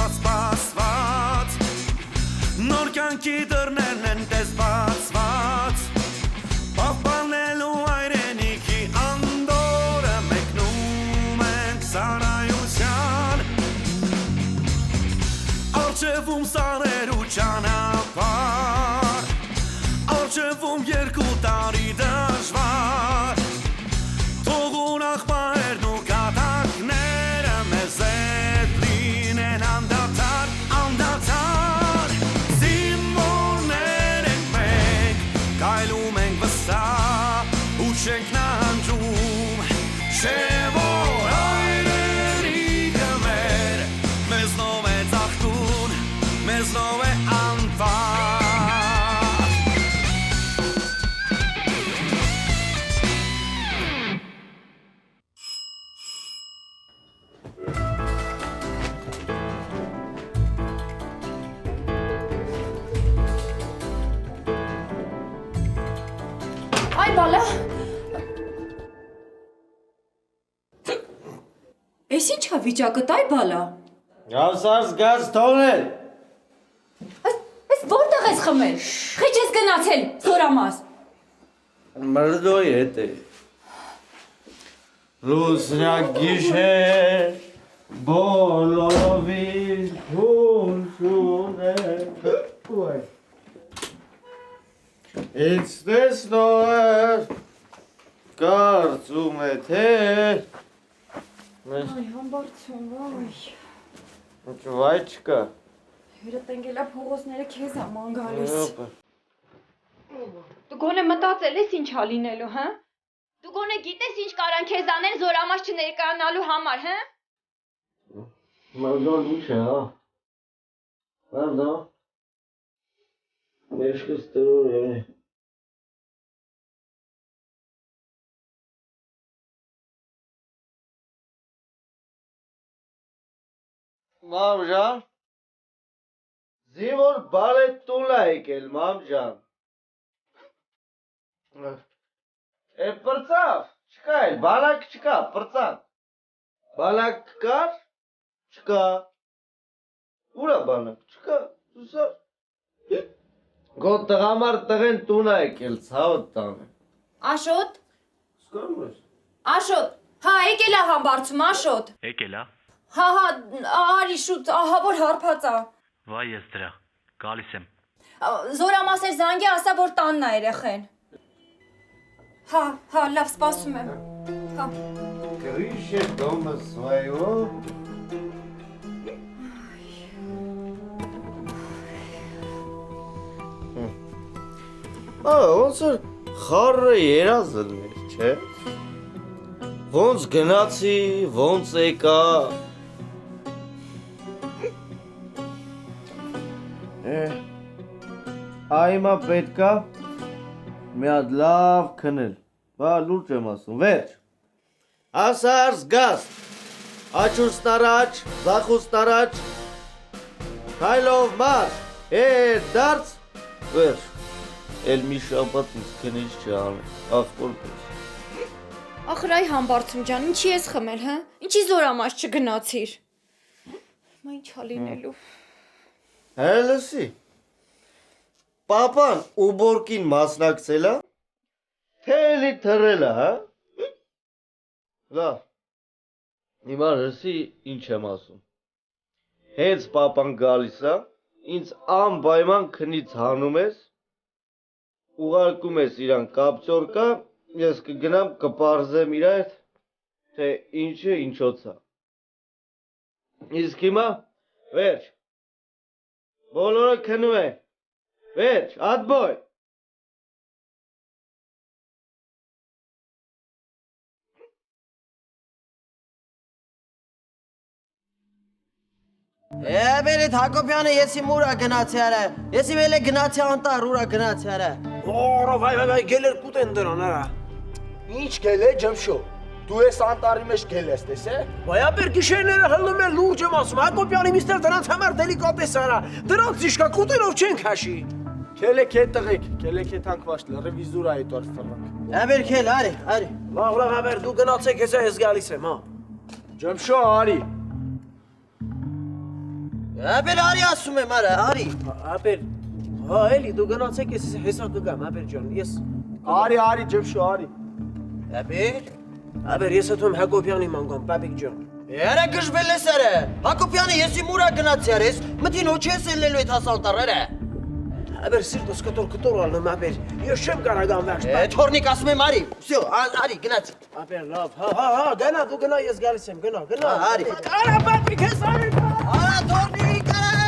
ասպասված Նոր կյանքի դռներն են տես բացված Պահպանելու այրենիքի անդորը մեկնում ենք սարայության Արջևում սարեր ու ճանապարհ Արջևում երկու տարի դժվար Թող ուրախ պահերն ու կատակները մեզ հետ լինեն անդադար, անդադար Զինվորներ ենք մենք, կայլում ենք վստահ ու չենք նահանջում Չէ որ այրենիքը մեր, մեզնով է ծաղկուն, մեզնով է անվար Այ բալա Էս ինչ է վիճակը այ բալա Ավսարս գազ թողնել Այս որտեղ ես խմել Խիչ ես գնացել զորամաս Մրդոյ հետ է Լուսնյակ գիշեր բոլորովին հունշուն է Ինձ տեսնող կարծում է թե Այ համբարձում վայ Վայ չկա Հյուրը տենգելա փողոցները քեզ աման գալիս Դու գոնե մտածել ես ինչ ա լինելու, հա? Դու գոնե գիտես ինչ կարան քեզ անեն զորամաս չներկայանալու համար, հա? Մարգոն ինչ է, հա? Բարդա Մեշկս տրոր է Մամ ջան Զինվոր բալետ տուն է եկել, մամ ջան Է պրծավ, չկա էլ, բալակ չկա, պրծավ Բալակ կար, չկա Ուր է բալակ, չկա, սուսար Գոտ տղամար տղեն տուն է եկել, ցավդ տանը Աշոտ, Սկարում ես Աշոտ, հա եկել է համբարձում, Աշոտ Եկել է։ Հա, արի շուտ, ահա որ հարբած է Վայ ես դրա, գալիս եմ։ Զորամասեր զանգի ասա, որ տանն է երեխեն Հա, լավ, սպասում եմ Հա Գրիշ է դոմը սվայո Ոնց որ խարը երազն էր, չէ Ոնց գնացի, ոնց եկա Այմա պետքա մի հատ լավ քնել Բա լուրջ եմ ասում, վերջ Ասար զգաս Աչուսն առաջ, զախուսն առաջ Հայլով մարդ, դարձ Վերջ Էլ մի շաբաթ ինձ քնիչ չանել, ախպոր պես Ախր այ համբարձում ջան, ինչի ես խմել, հա? Ինչի զորամաս չգնացիր Մա ինչ ա լինելու Հելսի Պապան ու բորկին մասնակցել է Թե էլի թռել է, հա? Լավ Հիմա հսի ինչ եմ ասում Հենց պապան գալիս է Ինձ անպայման քնից հանում ես Ուղարկում ես իրան կապծորկա Ես կգնամ կպարզեմ իր հետ Թե ինչը ինչոց է Իսկ հիմա վերջ Բոլորը քնում են Վերջ, ատբոյ Բերիտ Հակոբյանը եսի մուրա գնացի արա, եսի վել է գնացի անտար ուրա գնացի արա Օրո, վայ, գելեր կուտ են դրան, արա Ինչ գել է ջմշո, դու ես անտարի մեջ գել ես, տես է? Բայաբեր գիշերները հլնում են լուրջ եմ ասում, Հակոբյանի միստեր դրանց համար դելիկատես արա, դրանց իշկա կուտելով չենք հաշի Քելեք է տղեկ, քելեք է թանկվաշ ռևիզուրա է տոր ֆռնակ Բեր քել, արի Լավ, բեր դու գնացեք հեսա ես գալիս եմ, հա Ջմշո, արի Ապեր արի ասում եմ, արա, արի։ Ապեր, հա, էլի դու գնացեք ես հեսա կգամ, ապեր ջան, ես Արի ջեփշո, արի։ Ապեր ես ատում Հակոբյանի մանգամ, պապիկ ջան։ Երա գժվել ես արա։ Հակոբյանը եսի մուրա գնացի արես, մտին ոչ ես ելնելու այդ հասալտարերը։ Ապեր սիրտս կտոր ալնում, ապեր, ես չեմ կարագան վերջ։ Թորնիկ ասում եմ արի, վсё, արի գնացի։ Ապեր լավ, հա, գնա, դու գնա, ես գալիս եմ, գնա։ Արի։ Արա պապիկ ես արի։ Արա թորնիկ, արա,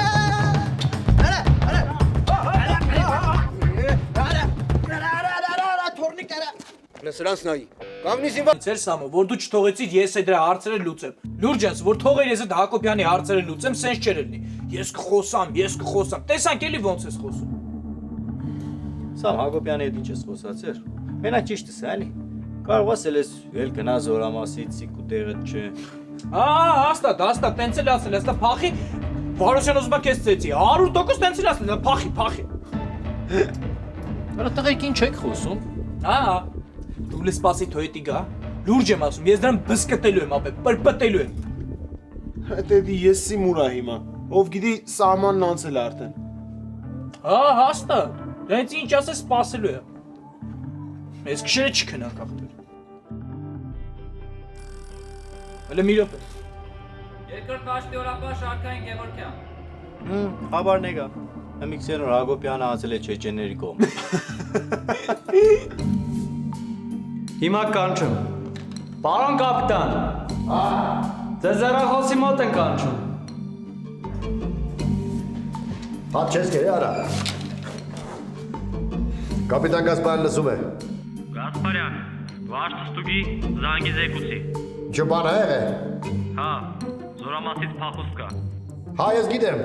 թորնիկ արա։ Լսրանց նայի։ Կանգնի զինվա։ Ձեր Սամո, որ դու չթողեցիր ես այդ դրա հարցերը լուծեմ։ Լուրջ ես, որ թողեր ես այդ Հակոբյանի հարցերը լուծեմ, սենց չէր լինի։ Ես կխոսամ։ Տեսանք էլի ոնց ես խոսում։ Սամ Հակոբյանի հետ ինչ ես խոսացեր։ Մենակ ճիշտ ես, էլի։ Կարող ասել ես, ել գնա զորամասից, սիկու տեղը չէ։ Հաստատ, տենց էլ ասել, հստա փախի։ Վարոսյան ուզում է քեզ ծեցի, 100% տենց էլ ասել, փախի։ Արա տղեկ ինչ եք խոսում։ Դու լես սպասի թո հետի գա։ Լուրջ եմ ասում, ես դրան բսկտելու եմ, ապե, պրպտելու եմ։ Դեդի եսի մուրա հիմա, ով գիտի սահմանն անցել արդեն։ Հաստատ, դրանից ինչ ասես սպասելու եմ։ Ես քշերը չքնանք ախտեր։ Հələ մի րոպե։ Երկրորդ վաշտի օրապաշ Արքային Գևորգյան։ Խաբարն եկա։ Միքսերն Հակոբյանը ասել է չեչեների կողմ։ Հիմա կանչում։ Պարոն կապիտան։ Ձեզ հեռախոսի մոտ են կանչում։ Հատ չես կերի արա։ Կապիտան Գասպարյան լսում է։ Գասպարյան, վաշտ ստուգի զանգի զեկուցի։ Ինչ բան է եղել։ Հա, զորամասից փախուստ կա։ Հա, ես գիտեմ։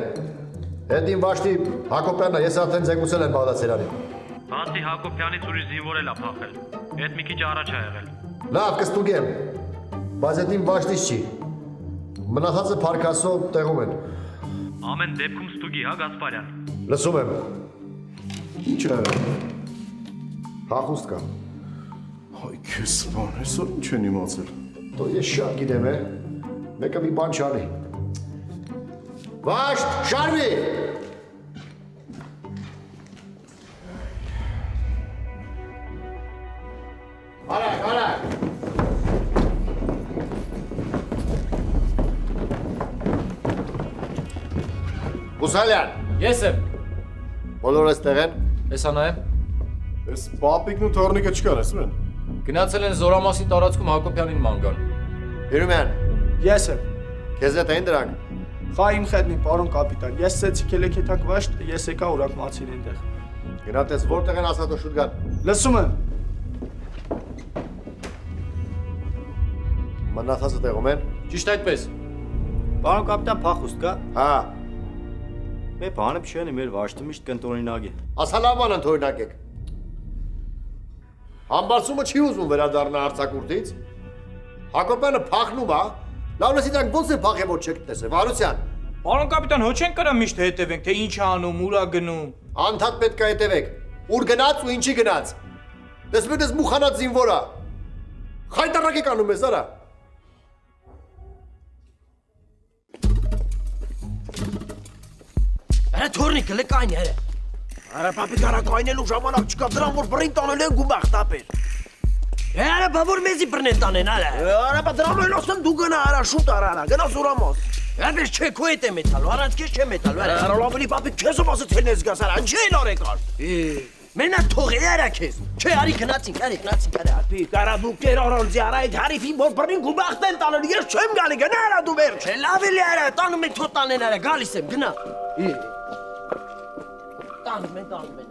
Հետին վաշտի Հակոբյանը ես արդեն զեկուցել եմ Բաղդասարյանին։ Բացի Հակոբյանից ուրիշ զինվոր էլ ա փախել։ Այդ մի քիչ առաջ ա եղել։ Լավ, կստուգեմ։ Բայց հետին վաշտից չի։ Մնացածը Փարքասո տեղում են։ Ամեն դեպքում ստուգի, հա Գասպարյան։ Լսում եմ։ Ինչ է։ Փախուստ կա։ Հայ քեզ բան, այսօր ինչ են իմացել։ Դու ես շատ գիտեմ, մեկը մի բան չանի։ Վաշտ, շարվի։ Արագ։ Բուսալյան, Ես եմ, բոլորը ստեղ են։ հեսա նայեմ։ Ես պապիկն ու թորնիկը չկան, ասում են։ Գնացել են զորամասի տարածքում Հակոբյանին ման գան։ Հիրումյան, Ես եմ։ քեզ հետ են դրանք։ Խայիմ խեդնի, պարոն կապիտան, ես սեցի կելեքեթակ վաշտ, ես եկա ուրակ մացին ենտեղ։ Գնատես որտեղ են ասատո շուտ գան։ Լսում եմ։ Մնացածը տեղում են։ Ճիշտ այդպես։ Պարոն կապիտան փախուստ կա։ Հա, Մեր բանը փշյանի մեր վաշտը միշտ կընտորինակ է։ ասալաման ընթորինակեք։ Համբարձումը չի ուզում վերադառնա արձակուրդից։ Հակոբյանը փախնում է, լավնեսի դրանք ոնց է փախե որ չեք տեսել, Վարուսյան։ Պարոն կապիտան, հո չեն կարա միշտ հետևենք, թե ինչ է անում, ուր է գնում։ Անդադ պետք է հետևեք։ Ուր գնաց ու ինչի գնաց։ Տեսնում ես մուխանած զինվորա։ Խայտարակ եք անում ես, արա։ Արա թորնիկը լկայն է։ Արա պապիկ արա կայնելու ժամանակ չկա դրան որ բռին տանել են գումախ տապեր։ Արա բավոր մեզի բռնեն տանեն, արա։ Արա բա դրան էլ ասեմ դու գնա արա շուտ արա, գնա զորամոս։ Ապեր չէ քո հետ է մետալու, առանց քեզ չեմ մետալու, արա։ Արա լավելի պապիկ քեզ ով ասեց հենես գաս արա, ինչ են արեկար։ Մենակ թողել արա քեզ։ Չէ, արի գնացինք, արա։ Պապիկ արա դու կեր առանց արա այդ հարիֆին որ բռին գումախ տեն տանել, ես չեմ գալի, գնա արա դու վերջ։ Չէ, լավ էլի արա, տանում են թո տանեն արա, գալիս եմ, գնա։ Տանում են արա։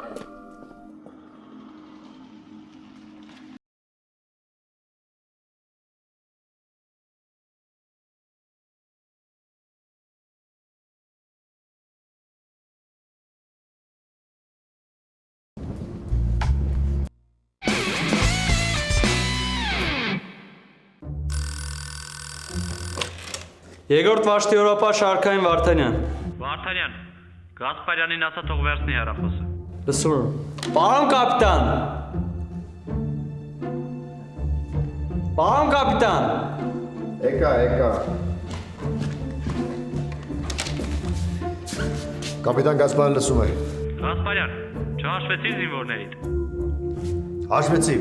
Երկրորդ վաշտի օրապաշ Արքային Վարդանյան։ Վարդանյան, Գասպարյանին ասա թող վերցնի հեռախոսը։ Լսում եմ։ Պարոն կապիտան։ Պարոն կապիտան։ Եկա։ Կապիտան Գասպարյանը լսում է։ Գասպարյան, չհաշվեցիր զինվորներիդ։ Հաշվեցի,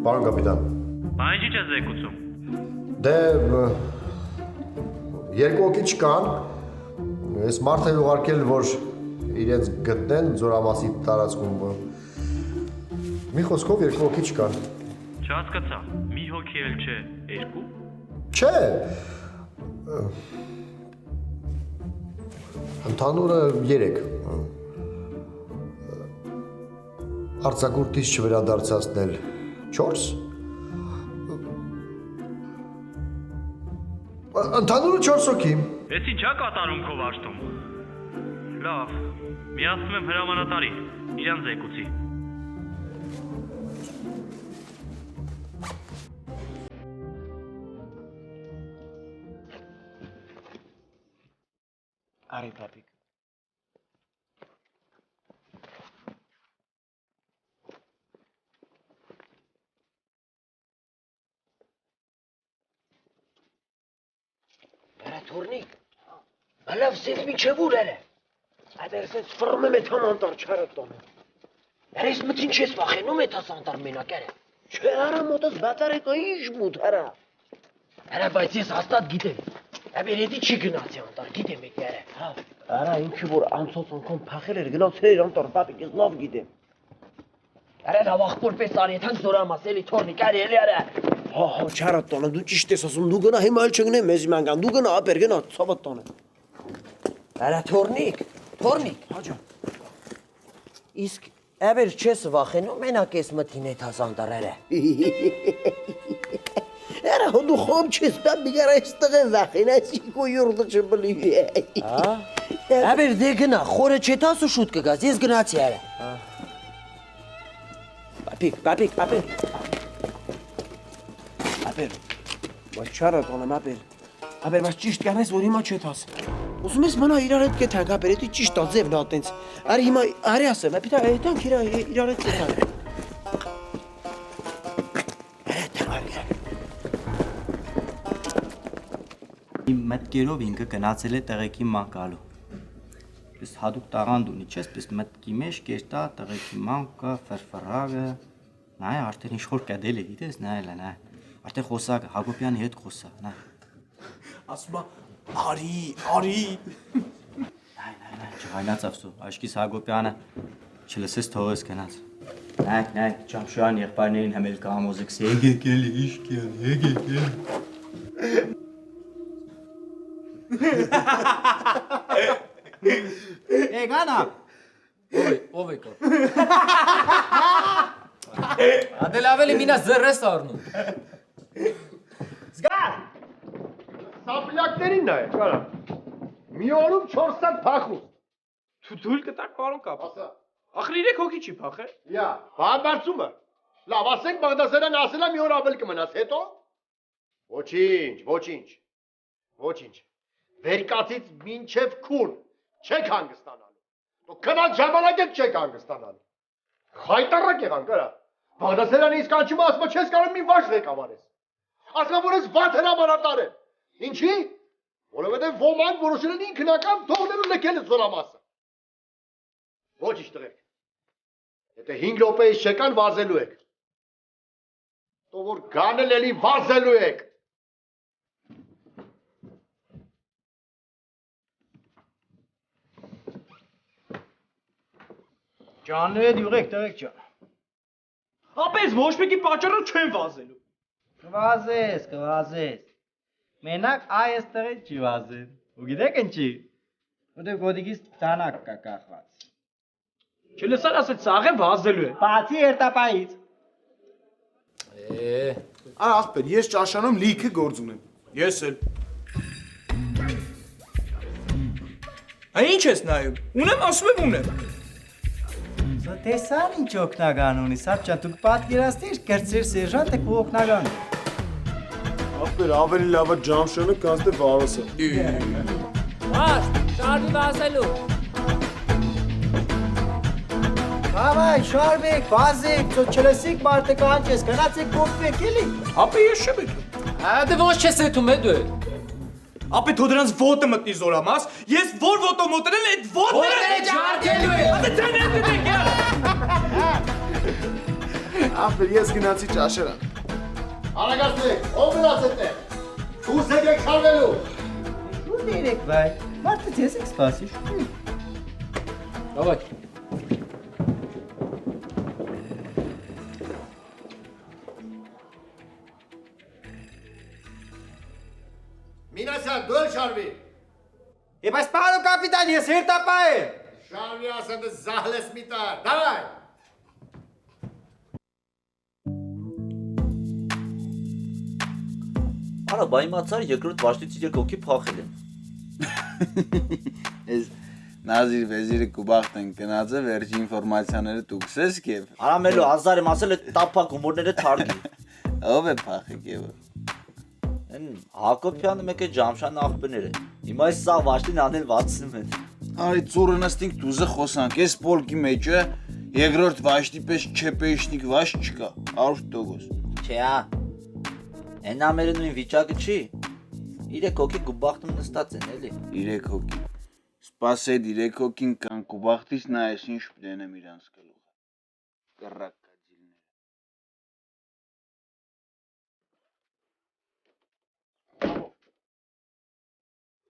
պարոն կապիտան։ Բա ինչի՞ չես զեկուցում։ Դե երկու հոգի չկան։ Ես մարդ եմ ուղարկել, որ իրենց գտնեն Ձորամասի տարածքում։ Մի խոսքով երկու հոգի չկան։ Չհասկացա, մի հոգի էլ չէ, երկու։ Չէ։ Ընդհանուրը 3։ Արձակուրդից չվերադարձածնել 4։ Ընդհանուրը 4 հոգի։ Էս ինչա կատարում քո վաշտում։ Լավ, միացնում եմ հրամանատարին, իրան զեկուցի։ Արի պապիկ։ Արա թորնիկ։ Ալավ սենց միջև ուր էր։ Այդեր սենց ֆռում եմ էթամ անտար չարը տոնը։ Երես մտին չես վախենում էթաս անտար մենակ էր։ Չէ արա մոտս բատարեկա ինչ մուտ արա։ Արա բայց ես հաստատ գիտեմ։ Աբեր էդի չի գնացի անտար, գիտեմ էդ երը, հա։ Արա ինքը որ անցած անգամ փախել էր գնացել էր անտար, պապիկ ես լավ գիտեմ։ Արա լավ աղբոր պես արի, թանց զորամաս էլի թորնիկ արի էլի արա։ Հա, չարա տոնը, դու ճիշտ ես ասում, դու գնա հիմա էլ չգնեմ մեզ մանքան, դու գնա ապեր գնա ցավատ տոնը։ Արա թորնիկ, հաջա։ Իսկ աբեր չես վախենում մենակ ես մտին էդ հասանտար երը։ Era dou xomches da bigara istığın zaxina siko yurdu çıbılı. Ha? Haber de gına xore çetası şut kagaz ez gına çara. Papik. Haber. Başara tonam haber. Haber baş çişt garnes vorima çetas. Uzun mes bana iraret geten haber eti çişt da zevna atens. Ari hima ari asem. Pita etan kira iraret geten. Իմ մտքերով ինքը գնացել է տղեկի մանկալու։ Պես հadoop տաղանդ ունի, չես պես մտքի մեջ կերտա տղեկի մանկը, ֆրֆռագը, նայ արդեն ինչ որ կդել է, գիտես, նայել է, նայ։ Արդեն խոսակը Հակոբյանի հետ խոսա, նայ։ Ասում արի։ Նայ, չհայնացավ սու, աշկիս Հակոբյանը չլսես թողես գնաց։ Նայ, Ջամշյան եղբայրներին հմել կամոզեքս, եկեք էլի, իշկյան, եկեք էլի։ Գանա։ Ով է կա։ Ադել ավելի մինա զրես առնում։ Զգար։ Սապլակներին նայ, կարա։ Մի օրում 4 սատ փախուս։ Դու դուլ կտակ պարոն կապ։ Ասա։ Ախր 3 հոգի չի փախել։ Յա, բանբարձումը։ Լավ, ասենք Բաղդասարյան ասելա մի օր ավել կմնաս, հետո։ Ոչինչ։ Վերկացից մինչև քուն չեք հանգստանալու։ Դու քնած ժամանակ եք չեք հանգստանալու։ Խայտարակ եղան, կարա։ Բաղդասարյանը իսկ անջումը ասում չես կարող մի վաշ ղեկավարես։ Ասում որ ես վատ հրամանատար եմ։ Ինչի՞։ Որովհետև ոման որոշել են ինքնական թողնելու լքել զորամասը։ Ոչինչ տղեկ։ Եթե 5 րոպեից չեկան վազելու եք։ Դու որ գանել էլի վազելու եք։ Ջաններ յուղեք տղեկ ջան։ Ապես ոչ մեկի պատճառով չեն վազելու։ Կվազես։ Մենակ այս տղեկ չի վազել։ Ու գիտեք ինչի։ Որտեղ գոդիկից ցանակ կա կախված։ Չլսար ասել ծաղը վազելու է։ Բացի երտապայից։ Արա ախպեր, ես ճաշանում լիքը գործ ունեմ։ Ես էլ։ Ինչ ես նայում։ Ունեմ, ասում եմ ունեմ։ Տեսար ինչ օգնական ունի, Սարճան, դուք պատկերացնիր կրծեր սերժանտ եք ու օգնական։ Ախպեր, ավելի լավը Ջամշյանը կանցնե Վարոսը։ Վաշ, շարվի վազելու։ Հավայ, շարվեք, վազեք, ծո չլսիք մարդը կանչես, գնացեք գոպվեք էլի։ Ապե ես չեմ էտում։ Դե ոչ չես էտում է դու։ ապե թող դրանց ոտը մտնի զորամաս, ես որ ոտո մոտրել այդ ոտները ջարդելու եմ։ Ատե դեն յարա։ Ապեր ես գնացի ճաշարան։ Արագացեք, ով գնացեք է։ Դուս եք շարվելու։ Ու դերեք վայ։ Մարդը ես եք սպասի։ Давай։ Մինասյան, դու էլ շարվի։ Եվ այս պարոն կապիտան, ես հերտապա եմ։ Շարվի ասեմ դες զահլես միտար, դավայ։ Արա, բա իմացար երկրորդ վաշտից իրեք օքի փախել են։ Ես նազիր վեզիրը կուբախտ են կնածը վերջի ինվորմացիաները դուքս ես կև։ Արամելո, ազար եմ ասել է տապակ հումորները թարգի։ Ով է փախի կևը։ Են Հակոբյանը մեկ է Ջամշան աղբներ է։ Հիմա այս սա վաշտին անել 60 են։ Արի ծուրը նստինք դուզը խոսանք, ես պոլկի մեջը երկրորդ վաշտի պես չեպեիշնիկ վաշտ չկա, 100%։ Չէ, են ամերը նույն վիճակը չի։ Իրեք հոգի գուբախտում նստած են, էլի։ 3 հոգի։ Սպասեդ 3 հոգին կան կուբախտից նա ես ինչ պտենեմ իրանց գլուխը։ Կռակ կաջիլները։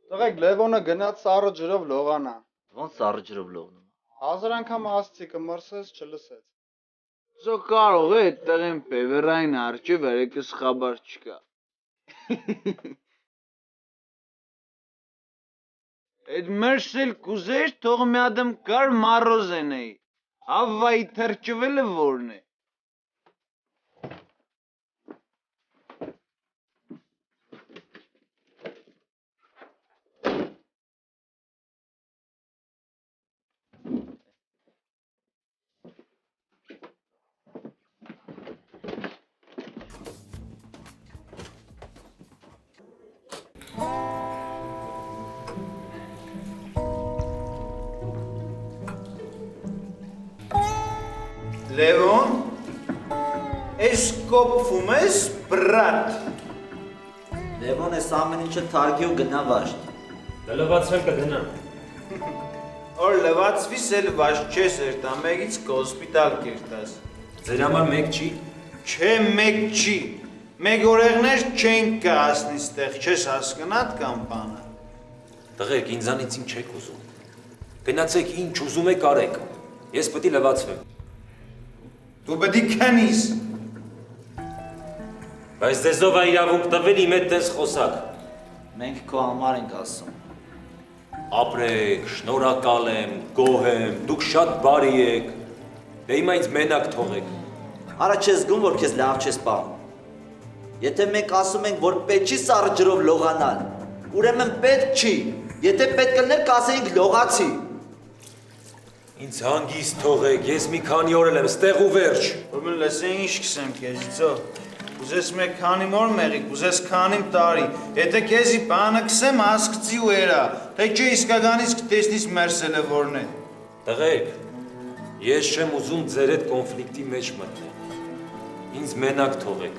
Տղեկ Լևոնը գնաց սառը ջրով լողանա։ Ոնց սառը ջրով լողնում։ 1000 անգամ ասցի կմրսես չլսեց։ Զո կարող է այդտեղ են բևերային արջը վերեկս խաբար չկա։ Այդ մերսել կուզեր թող մի ադմ կար մարոզենեի, ավվայի թրջվելը որն է։ Լևոն, ես կոպվում ես, բրատ։ Լևոն էս ամեն ինչը թարգի ու գնա վաշտ։ Դե լվացեմ կգնամ։ Որ լվացվիս էլ վաշ չես երտա, մեկից կհոսպիտալ կերտաս։ Ձեր համար մեկ չի։ Չէ, մեկ չի։ Մեկ օրեղներ չեն կհասնի ստեղ, չես հասկնատ կամ բանը։ Տղեկ, ինձանից ինչ եք ուզում։ Գնացեք ինչ ուզում եք արեք։ Ես պետք է լվացվեմ։ Դու պետք է քնիս։ Բայց դեզով է իրավունք տվել իմ հետ տես խոսակ։ Մենք քո համար ենք ասում։ Ապրեք, շնորհակալ եմ, գոհ եմ, դուք շատ բարի եք։ Դե հիմա ինձ մենակ թողեք։ Արա չես զգում, որ քեզ լավ չես պահում։ Եթե մենք ասում ենք, որ պետք չի սառը ջրով լողանալ, ուրեմն պետք չի։ Եթե պետք կլներ, կասեինք լողացի։ Ինձ հանգիստ թողեք, ես մի քանի օր եմ ստեղ ու վերջ։ Ուրեմն լսե ինչ կսեմ քեզիցո։ Ուզես մեկ քանի օր մեղիկ, ուզես քանի տարի։ Եթե քեզի բանը կսեմ, հասկցի ու երա, թե չէ իսկականից կտեսնիս մերսելը որն է։ Տղեկ, ես չեմ ուզում ձեր հետ կոնֆլիկտի մեջ մտնել։ Ինձ մենակ թողեք։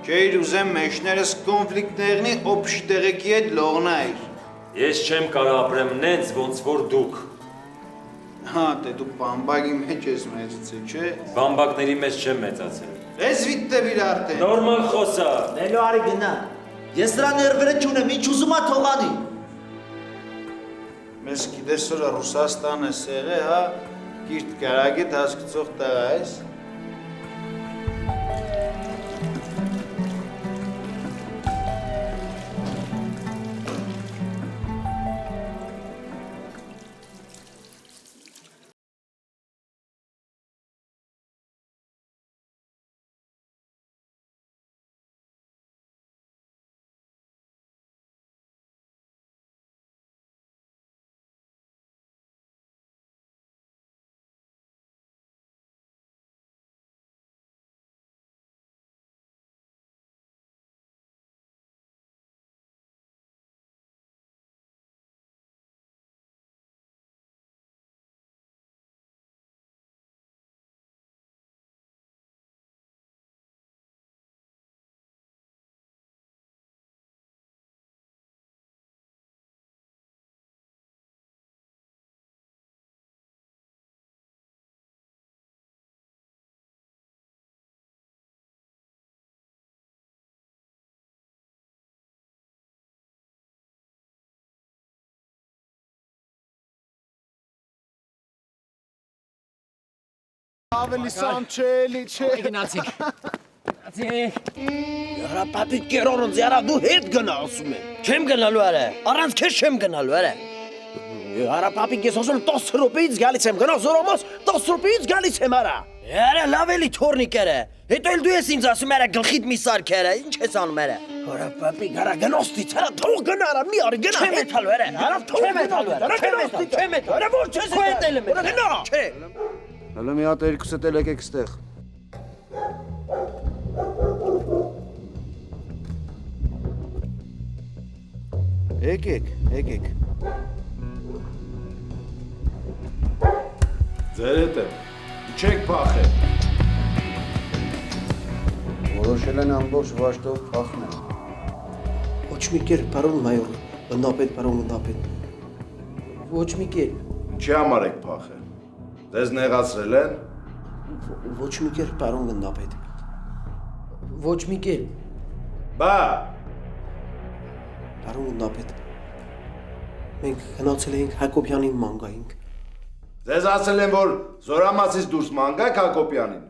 Չէիր ուզեմ մեջներս կոնֆլիկտ եղնի, օբշի տեղեկի հետ լողնայր։ Ես չեմ կարող ապրեմ նենց, ոնց որ դուք։ Հա, դե դու բամբակի մեջ ես մեծացել, չէ։ Բամբակների մեջ չեմ մեծացել։ Ես վիտտե վիր արդեն։ Նորմալ խոսա։ Նելո արի գնա։ Ես դրա ներվերը չունեմ, ինչ ուզում ա թողանի։ Մեզ գիտես որ Ռուսաստանը սեղե, հա, կիրտ կարագետ հասկցող տղա ես։ Ավելի սանչելի չէ։ Գնացիք։ Яра պապի կերոնց яра դու հետ գնա ասում եմ։ Չեմ գնալու արա։ Առանց քեզ չեմ գնալու արա։ Яра պապի ես ասում 10 րոպեից գալիս եմ գնա զորոմոս 10 րոպեից գալիս եմ արա։ Яра լավ էլի թորնիկ արա։ Հետո էլ դու ես ինձ ասում արա գլխիդ մի սարք արա։ Ինչ ես անում արա։ Արա պապի գարա գնոստից արա թող գնա արա մի արի գնա։ Չեմ էթալու արա։ Արա թող էթալու արա։ Չեմ էթալու։ Արա ոչ չես էթել եմ։ Գնա։ Չէ։ Հələ մի հատ երկուսը էլ եկեք ստեղ։ Եկեք։ Ձեր հետ եմ։ Չեք փախել։ Որոշել են ամբողջ վաշտով փախնել։ Ոչ մի կերպ, պարոն մայոր, գնդապետ, պարոն գնդապետ։ Ոչ մի կերպ։ Չի համար եք փախել։ Ձեզ նեղացրել են։ Ոչ մի կերպ, պարոն գնդապետ։ Ոչ մի կերպ։ Բա։ Պարոն գնդապետ։ Մենք գնացել էինք Հակոբյանի մանգայինք։ Ձեզ ասել են, որ Զորամասից դուրս մանգայք Հակոբյանին։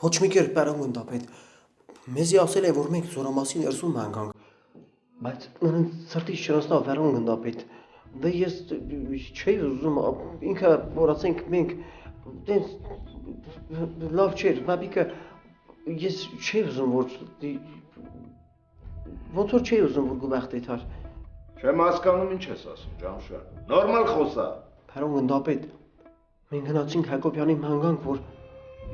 Ոչ մի կերպ, պարոն գնդապետ։ Մեզի ասել է, որ մենք Զորամասի ներսում մանգանք։ Բայց նրանց սրտից չնստավ, պարոն գնդապետ։ Դե ես չէի ուզում, ինքը որ ասենք մենք դες լավ չէր, բաբիկը ես չէի ուզում, որ ոնց որ չէի ուզում, որ գուբախտ եթար։ Չեմ հասկանում ինչ ես ասում, Ջամշան։ Նորմալ խոսա։ Պարոն գնդապետ, մենք գնացինք Հակոբյանի մանգանք, որ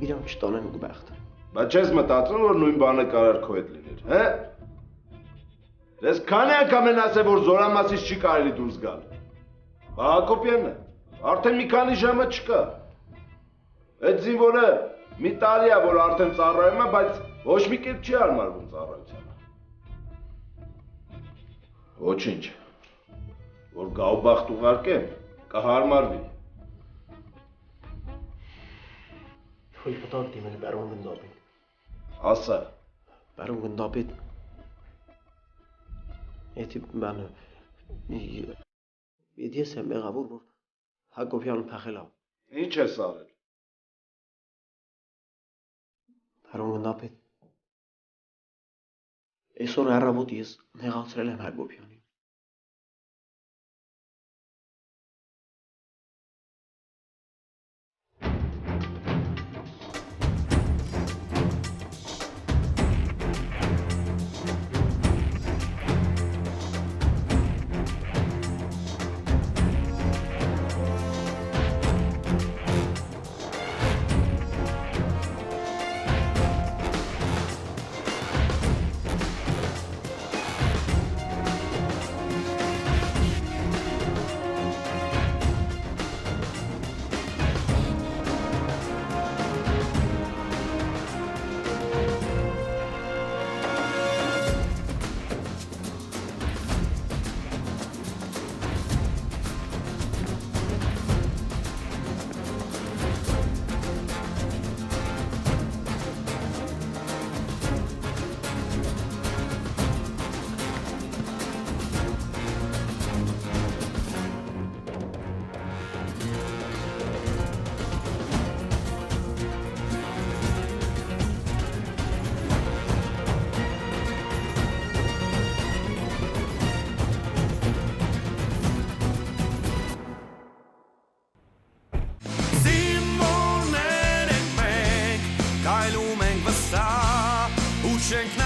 իրան չտանեն գուբախտը։ Բայց չես մտածում, որ նույն բանը կարար քո հետ լիներ, հե՞։ Ես քանի անգամ են ասել, որ Զորամասից չի կարելի դուրս գալ։ Բա Հակոբյանն է, արդեն մի քանի ժամը չկա։ Այդ զինվորը մի տարի է, որ արդեն ծառայում է, բայց ոչ մի կերպ չի հարմարվում ծառայությանը։ Ոչինչ, որ գաուբախտ ուղարկեմ, կհարմարվի։ Ոյ պատակ դիմել, պարոն գնդապետ։ Ասա։ Պարոն գնդապետ, Եթե բանը ես եմ եղավոր, որ Հակոբյանը փախել է։ Ինչ ես արել։ Պարոն գնդապետ, այսօր առավոտ ես նեղացրել եմ Հակոբյանին։ Շենք